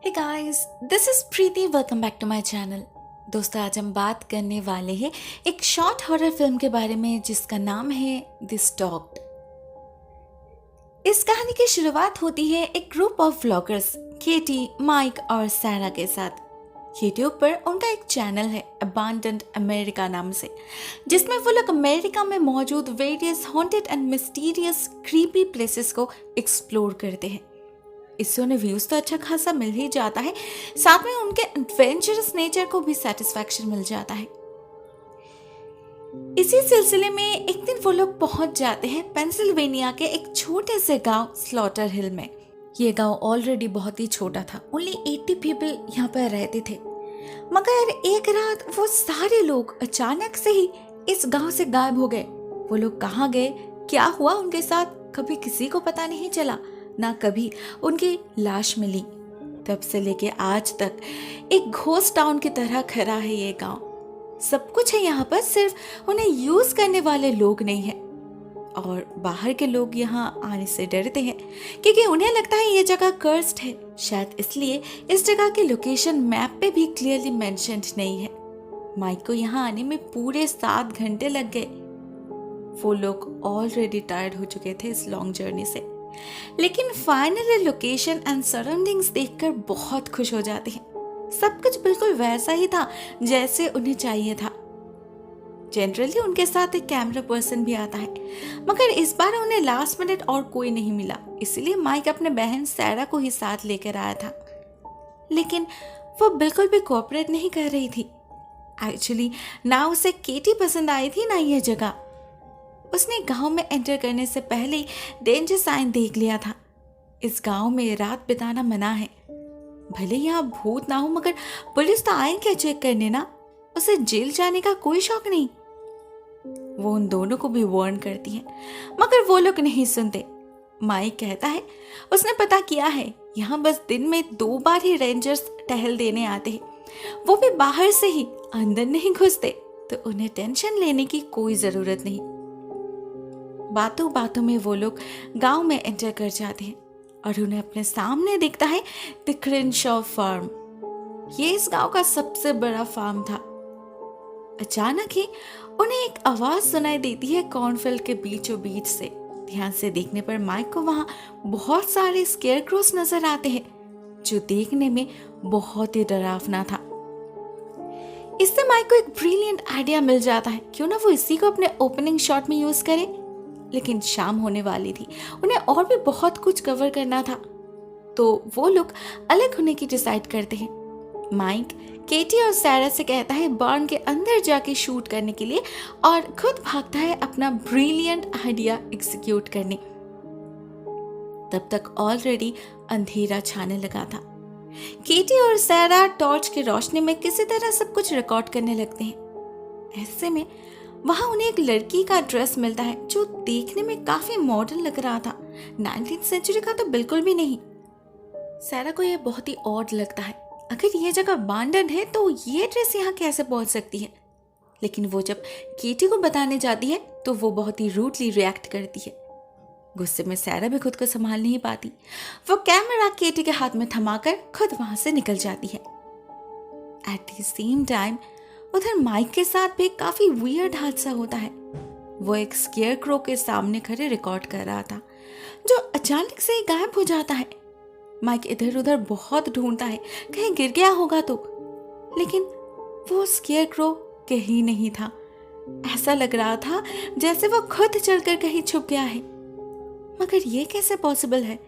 Hey guys, this is Preeti. Welcome back to my channel. दोस्तों, आज हम बात करने वाले हैं एक शॉर्ट हॉरर फिल्म के बारे में जिसका नाम है द स्टॉक्ड। इस कहानी की शुरुआत होती है एक group of vloggers Katie, Mike और सैरा के साथ। यूट्यूब पर उनका एक चैनल है अबंडेंट अमेरिका नाम से, जिसमें वो लोग अमेरिका में मौजूद various haunted and mysterious creepy places को एक्सप्लोर करते हैं। इससे उन्हें व्यूज तो अच्छा खासा मिल ही जाता है, साथ में उनके एडवेंचरस नेचर को भी सेटिस्फैक्शन मिल जाता है। इसी सिलसिले में एक दिन वो लोग पहुंच जाते हैं पेंसिल्वेनिया के एक छोटे से गांव स्लॉटर हिल में। ये गांव ऑलरेडी बहुत ही छोटा था, ओनली 80 पीपल यहाँ पर रहते थे। मगर एक रात वो सारे लोग अचानक से ही इस गांव से गायब हो गए। वो लोग कहाँ गए, क्या हुआ उनके साथ, कभी किसी को पता नहीं चला, ना कभी उनकी लाश मिली। तब से लेके आज तक एक घोस्ट टाउन की तरह खड़ा है ये गांव। सब कुछ है यहाँ पर, सिर्फ उन्हें यूज करने वाले लोग नहीं है। और बाहर के लोग यहाँ आने से डरते हैं क्योंकि उन्हें लगता है ये जगह कर्स्ड है। शायद इसलिए इस जगह की लोकेशन मैप पे भी क्लियरली मेंशन्ड नहीं है। माइक को यहाँ आने में पूरे 7 घंटे लग गए। वो लोग ऑलरेडी टायर्ड हो चुके थे इस लॉन्ग जर्नी से, लेकिन फाइनली लोकेशन एंड सराउंडिंग्स देखकर बहुत खुश हो जाते हैं। सब कुछ बिल्कुल वैसा ही था जैसे उन्हें चाहिए था। जनरली उनके साथ एक कैमरा पर्सन भी आता है, मगर इस बार उन्हें लास्ट मिनट और कोई नहीं मिला, इसलिए माइक अपने बहन सैरा को ही साथ लेकर आया था। लेकिन वो बिल्कुल भी कोऑपरेट नहीं कर रही थी। एक्चुअली ना उसे केटी पसंद आई थी ना ये जगह। उसने गांव में एंटर करने से पहले ही डेंजर साइन देख लिया था। इस गांव में रात बिताना मना है। भले यहाँ भूत ना हो, मगर पुलिस तो आए क्या चेक करने ना। उसे जेल जाने का कोई शौक नहीं। वो उन दोनों को भी वार्न करती है, मगर वो लोग नहीं सुनते। माइक कहता है उसने पता किया है, यहाँ बस दिन में 2 बार ही रेंजर्स टहल देने आते हैं, वो भी बाहर से ही, अंदर नहीं घुसते, तो उन्हें टेंशन लेने की कोई जरूरत नहीं। बातों बातों में वो लोग गांव में एंटर कर जाते हैं और उन्हें अपने सामने दिखता है द क्रिनशॉ फार्म। ये इस गांव का सबसे बड़ा फार्म था। अचानक ही उन्हें एक आवाज सुनाई देती है कॉर्नफील्ड के बीचों बीच से। ध्यान से देखने पर माइक को वहां बहुत सारे स्केयरक्रोस नजर आते हैं, जो देखने में बहुत ही डरावना था। इससे माइक को एक ब्रिलियंट आइडिया मिल जाता है, क्यों ना वो इसी को अपने ओपनिंग शॉट में यूज करे। लेकिन शाम होने वाली थी, उन्हें और भी बहुत कुछ कवर करना था, तो वो लोग अलग होने की डिसाइड करते हैं। माइक केटी और सैरा से कहता है बार्न के अंदर जाके शूट करने के लिए, और खुद भागता है अपना ब्रिलियंट आइडिया एग्जीक्यूट करने। तब तक ऑलरेडी अंधेरा छाने लगा था। केटी और सैरा टॉर्च की रोशनी में किसी तरह सब कुछ रिकॉर्ड करने लगते हैं। ऐसे में वहां उन्हें एक लड़की का ड्रेस मिलता है जो देखने में काफी मॉडर्न लग रहा था। 19th सेंचुरी का तो बिल्कुल भी नहीं। सैरा को यह बहुत ही ऑड लगता है, अगर यह जगह अबंडन है तो ये ड्रेस यहाँ कैसे पहुंच सकती है। लेकिन वो जब केटी को बताने जाती है तो वो बहुत ही रूडली रिएक्ट करती है। गुस्से में सैरा भी खुद को संभाल नहीं पाती। वो कैमरा केटी के हाथ में थमाकर खुद वहां से निकल जाती है। एट द सेम टाइम उधर माइक के साथ भी काफी वियर्ड हादसा होता है। वो एक स्केयरक्रो के सामने खड़े रिकॉर्ड कर रहा था, जो अचानक से ही गायब हो जाता है। माइक इधर उधर बहुत ढूंढता है, कहीं गिर गया होगा तो, लेकिन वो स्केयरक्रो कहीं नहीं था। ऐसा लग रहा था जैसे वो खुद चलकर कहीं छुप गया है। मगर ये कैसे पॉसिबल है।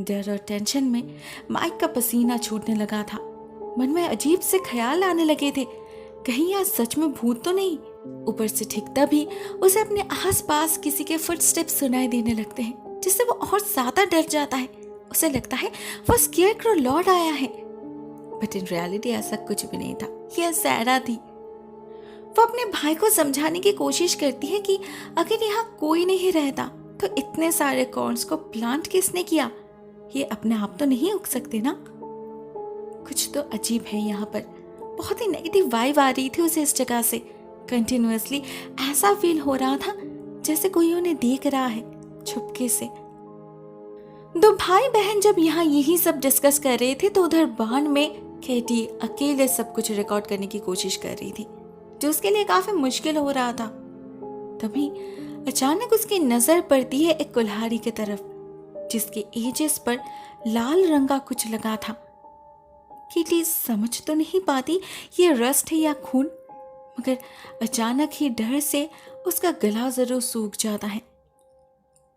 डर और टेंशन में माइक का पसीना छूटने लगा था। मन में अजीब से ख्याल आने लगे थे, कहीं यहाँ सच में भूत तो नहीं। ऊपर से ठीक तभी उसे अपने आसपास किसी के फुटस्टेप्स सुनाई देने लगते हैं, जिससे वो और ज्यादा डर जाता है। उसे लगता है वो स्केयरक्रो लौट आया है, बट इन रियलिटी ऐसा कुछ भी नहीं था। यह सैरा थी। वो अपने भाई को समझाने की कोशिश करती है कि अगर यहाँ कोई नहीं रहता तो इतने सारे कॉर्न्स को प्लांट किसने किया, ये अपने आप तो नहीं उग सकते ना। कुछ तो अजीब है यहाँ पर। बहुत ही नेगेटिव वाइब आ रही थी उसे इस जगह से। कंटिन्यूअसली ऐसा फील हो रहा था जैसे कोई उन्हें देख रहा है छुपके से। दो भाई बहन जब यहाँ यही सब डिस्कस कर रहे थे तो उधर बाण में केटी अकेले सब कुछ रिकॉर्ड करने की कोशिश कर रही थी, जो उसके लिए काफी मुश्किल हो रहा था। तभी अचानक उसकी नजर पड़ती है एक कुल्हाड़ी की तरफ, जिसके एजेस पर लाल रंग का कुछ लगा था। केटी समझ तो नहीं पाती ये रस्ट है या खून, मगर अचानक ही डर से उसका गला जरूर सूख जाता है।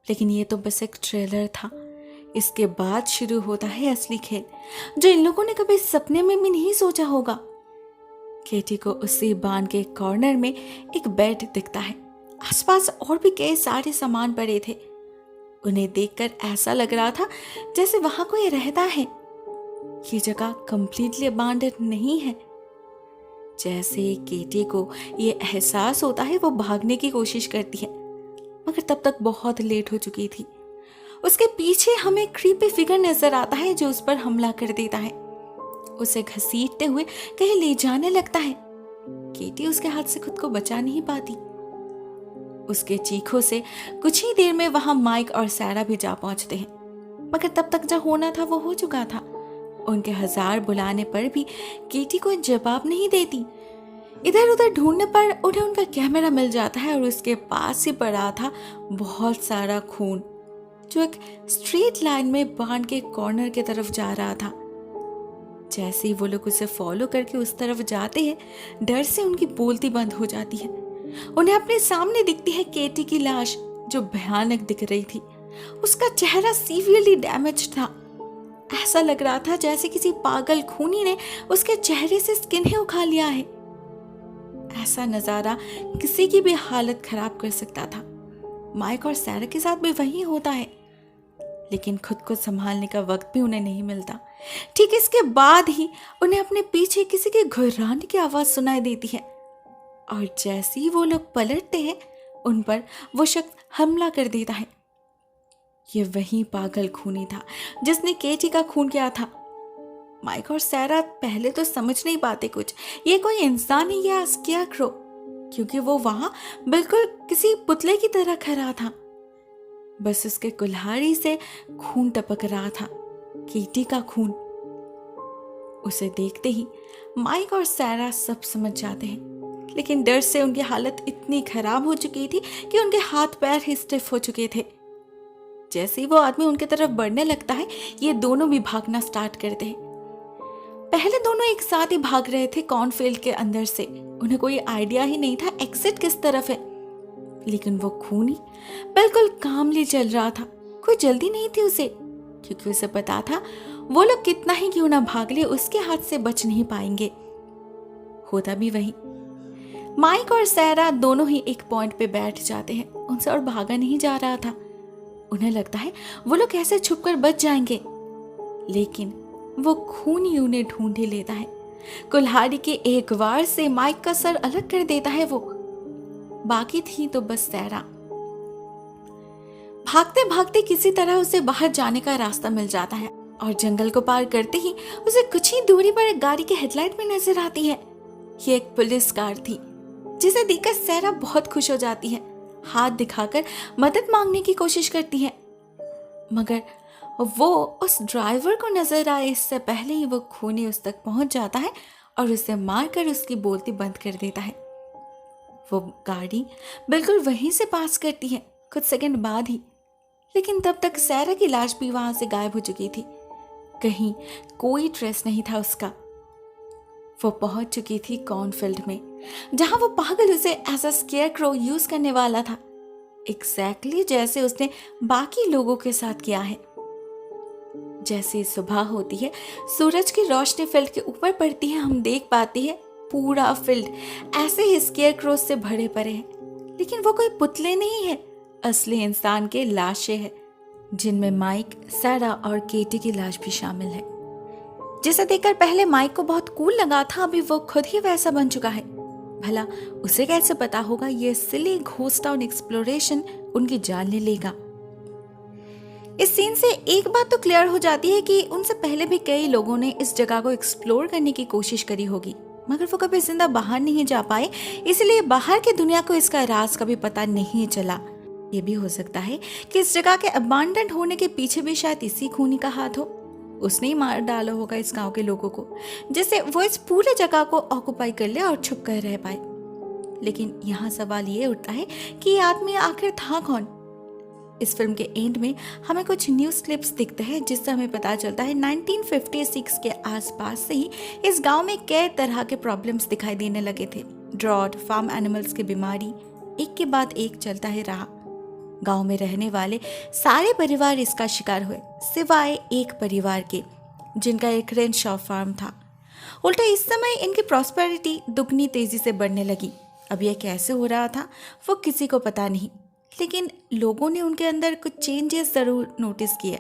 लेकिन ये तो बस एक ट्रेलर था। इसके बाद शुरू होता है असली खेल, जो इन लोगों ने कभी सपने में भी नहीं सोचा होगा। केटी को उसी बाण के कॉर्नर में एक बेड दिखता है। आसपास और भी कई सारे सामान पड़े थे। उन्हें देखकर ऐसा लग रहा था जैसे वहां कोई रहता है। ये जगह कंप्लीटली अबांडन नहीं है। जैसे केटी को ये एहसास होता है वो भागने की कोशिश करती है, मगर तब तक बहुत लेट हो चुकी थी। उसके पीछे हमें क्रीपी फिगर नजर आता है जो उस पर हमला कर देता है। उसे घसीटते हुए कहीं ले जाने लगता है। केटी उसके हाथ से खुद को बचा नहीं पाती। उसके चीखों से कुछ ही देर में वहां माइक और सैरा भी जा पहुंचते हैं, मगर तब तक जो होना था वो हो चुका था। उनके 1000 बुलाने पर भी केटी कोई जवाब नहीं देती। इधर उधर ढूंढने पर उन्हें उनका कैमरा मिल जाता है और उसके पास ही पड़ा था बहुत सारा खून, जो एक स्ट्रेट लाइन में बाण के कॉर्नर की तरफ जा रहा था। जैसे ही वो लोग उसे फॉलो करके उस तरफ जाते हैं, डर से उनकी बोलती बंद हो जाती है। उन्हें अपने सामने दिखती है केटी की लाश, जो भयानक दिख रही थी। उसका चेहरा सीवियरली डैमेज था। ऐसा लग रहा था जैसे किसी पागल खूनी ने उसके चेहरे से स्किन ही उखाड़ लिया है। ऐसा नजारा किसी की भी हालत खराब कर सकता था। माइक और सैरा के साथ भी वही होता है, लेकिन खुद को संभालने का वक्त भी उन्हें नहीं मिलता। ठीक इसके बाद ही उन्हें अपने पीछे किसी के घुर्राने की आवाज सुनाई देती है, और जैसे ही वो लोग पलटते हैं उन पर वो शख्स हमला कर देता है। ये वही पागल खूनी था जिसने केटी का खून किया था। माइक और सैरा पहले तो समझ नहीं पाते कुछ, ये कोई इंसान है या स्केयरक्रो, क्योंकि वो वहां बिल्कुल किसी पुतले की तरह खड़ा था। बस उसके कुल्हाड़ी से खून टपक रहा था, केटी का खून। उसे देखते ही माइक और सैरा सब समझ जाते हैं, लेकिन डर से उनकी हालत इतनी खराब हो चुकी थी कि उनके हाथ पैर ही स्टिफ हो चुके थे। जैसे ही वो आदमी उनके तरफ बढ़ने लगता है, ये दोनों भी भागना स्टार्ट करते हैं। पहले दोनों एक साथ ही भाग रहे थे कॉर्नफील्ड के अंदर से। उन्हें कोई आइडिया ही नहीं था एग्जिट किस तरफ है, लेकिन वो खूनी बिल्कुल कामली चल रहा था। कोई जल्दी नहीं थी उसे, क्योंकि उसे पता था वो लोग कितना ही क्यों ना भाग ले, उसके हाथ से बच नहीं पाएंगे। होता भी वही। माइक और सैरा दोनों ही एक पॉइंट पे बैठ जाते हैं। उनसे और भागा नहीं जा रहा था। उन्हें लगता है वो लोग कैसे छुपकर बच जाएंगे, लेकिन वो खूनी उन्हें ढूंढ ही लेता है। कुल्हाड़ी के एक वार से माइक का सर अलग कर देता है वो। बाकी थी तो बस सैरा। भागते भागते किसी तरह उसे बाहर जाने का रास्ता मिल जाता है, और जंगल को पार करते ही उसे कुछ ही दूरी पर एक गाड़ी की हेडलाइट में नजर आती है। ये एक पुलिस कार थी, जिसे देखकर सैरा बहुत खुश हो जाती है। हाथ दिखाकर मदद मांगने की कोशिश करती है, मगर वो उस ड्राइवर को नजर आए इससे पहले ही वो खूनी उस तक पहुंच जाता है और उसे मारकर उसकी बोलती बंद कर देता है। वो गाड़ी बिल्कुल वहीं से पास करती है कुछ सेकंड बाद ही, लेकिन तब तक सैरा की लाश भी वहां से गायब हो चुकी थी। कहीं कोई ट्रेस नहीं था उसका। वो पहुंच चुकी थी कॉर्नफील्ड में, जहां वो पागल उसे एज अ स्केयरक्रो यूज करने वाला था, एग्जैक्टली जैसे उसने बाकी लोगों के साथ किया है। जैसे सुबह होती है, सूरज की रोशनी फील्ड के ऊपर पड़ती है, हम देख पाते हैं पूरा फील्ड ऐसे ही स्केयरक्रोज से भरे पड़े हैं। लेकिन वो कोई पुतले नहीं है, असली इंसान के लाशें हैं, जिनमें माइक, सैरा और केटी की लाश भी शामिल है। जिसे देखकर पहले माइक को बहुत कूल लगा था, अभी वो खुद ही वैसा बन चुका है। भला उसे कैसे पता होगा ये सिली घोस्ट टाउन एक्सप्लोरेशन उनकी जान ले लेगा। इस सीन से एक बात तो क्लियर हो जाती है कि उनसे पहले भी कई लोगों ने इस जगह को एक्सप्लोर करने की कोशिश करी होगी, मगर वो कभी जिंदा बाहर नहीं जा पाए, इसलिए बाहर की दुनिया को इसका राज कभी पता नहीं चला। ये भी हो सकता है कि इस जगह के अबांडन होने के पीछे भी शायद इसी खूनी का हाथ हो। उसने ही मार डाला होगा इस गांव के लोगों को, जिससे वो इस पूरे जगह को ऑक्युपाई कर ले और छुप कर रह पाए। लेकिन यहाँ सवाल ये उठता है कि ये आदमी आखिर था कौन। इस फिल्म के एंड में हमें कुछ न्यूज़ क्लिप्स दिखते हैं जिससे हमें पता चलता है 1956 के आसपास से ही इस गांव में कई तरह के प्रॉब्लम्स दिखाई देने लगे थे। ड्रॉट, फार्म एनिमल्स की बीमारी, एक के बाद एक चलता ही रहा। गांव में रहने वाले सारे परिवार इसका शिकार हुए, सिवाय एक परिवार के जिनका एक रेंशॉ फार्म था। उल्टा इस समय इनकी प्रॉस्पेरिटी दुगनी तेजी से बढ़ने लगी। अब यह कैसे हो रहा था वो किसी को पता नहीं, लेकिन लोगों ने उनके अंदर कुछ चेंजेस जरूर नोटिस किए।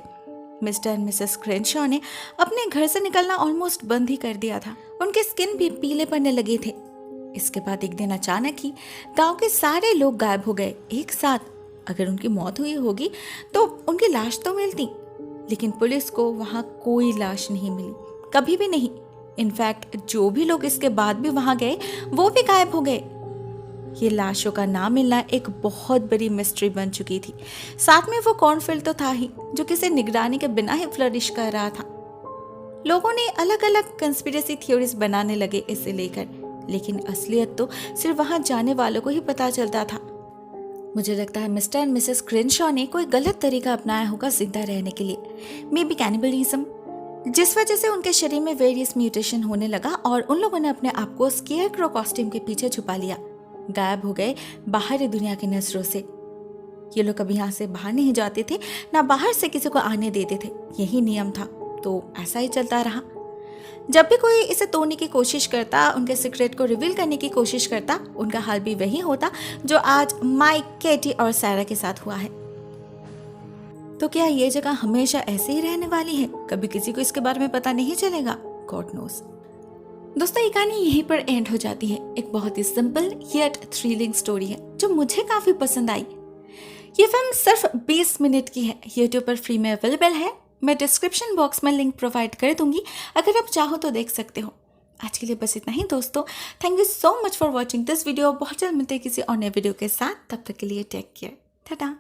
मिस्टर एंड मिसेस क्रेनशॉ ने अपने घर से निकलना ऑलमोस्ट बंद ही कर दिया था। उनके स्किन भी पीले पड़ने लगे थे। इसके बाद एक दिन अचानक ही गांव के सारे लोग गायब हो गए एक साथ। अगर उनकी मौत हुई होगी तो उनकी लाश तो मिलती, लेकिन पुलिस को वहां कोई लाश नहीं मिली, कभी भी नहीं। इनफैक्ट जो भी लोग इसके बाद भी वहां गए वो भी गायब हो गए। ये लाशों का ना मिलना एक बहुत बड़ी मिस्ट्री बन चुकी थी। साथ में वो कॉर्नफील्ड तो था ही जो किसी निगरानी के बिना ही फ्लरिश कर रहा था। लोगों ने अलग अलग कंस्पिरेसी थ्योरीज बनाने लगे इसे लेकर, लेकिन असलियत तो सिर्फ वहां जाने वालों को ही पता चलता था। मुझे लगता है मिस्टर एंड मिसेस क्रेनशॉ ने कोई गलत तरीका अपनाया होगा जिंदा रहने के लिए, मे बी कैनिबलिज्म, जिस वजह से उनके शरीर में वेरियस म्यूटेशन होने लगा और उन लोगों ने अपने आप को स्केयरक्रो कॉस्ट्यूम के पीछे छुपा लिया, गायब हो गए बाहरी दुनिया की नजरों से। ये लोग कभी यहाँ से बाहर नहीं जाते थे, ना बाहर से किसी को आने देते थे, यही नियम था। तो ऐसा ही चलता रहा। जब भी कोई इसे तोड़ने की कोशिश करता, उनके सीक्रेट को रिवील करने की कोशिश करता, उनका हाल भी वही होता जो आज माइक, केटी और सारा के साथ हुआ है। तो क्या ये जगह हमेशा ऐसे ही रहने वाली है? कभी किसी को इसके बारे में पता नहीं चलेगा? God knows. दोस्तों, ये कहानी यहीं पर एंड हो जाती है। एक बहुत ही सिंपल येट थ्रिलिंग स्टोरी है जो मुझे काफी पसंद आई। ये फिल्म सिर्फ 20 मिनट की है, यूट्यूब पर फ्री में अवेलेबल है। मैं डिस्क्रिप्शन बॉक्स में लिंक प्रोवाइड कर दूंगी, अगर आप चाहो तो देख सकते हो। आज के लिए बस इतना ही दोस्तों। Thank you so much for watching this video. बहुत जल्द मिलते हैं किसी और नए वीडियो के साथ। तब तक के लिए टेक केयर, टाटा।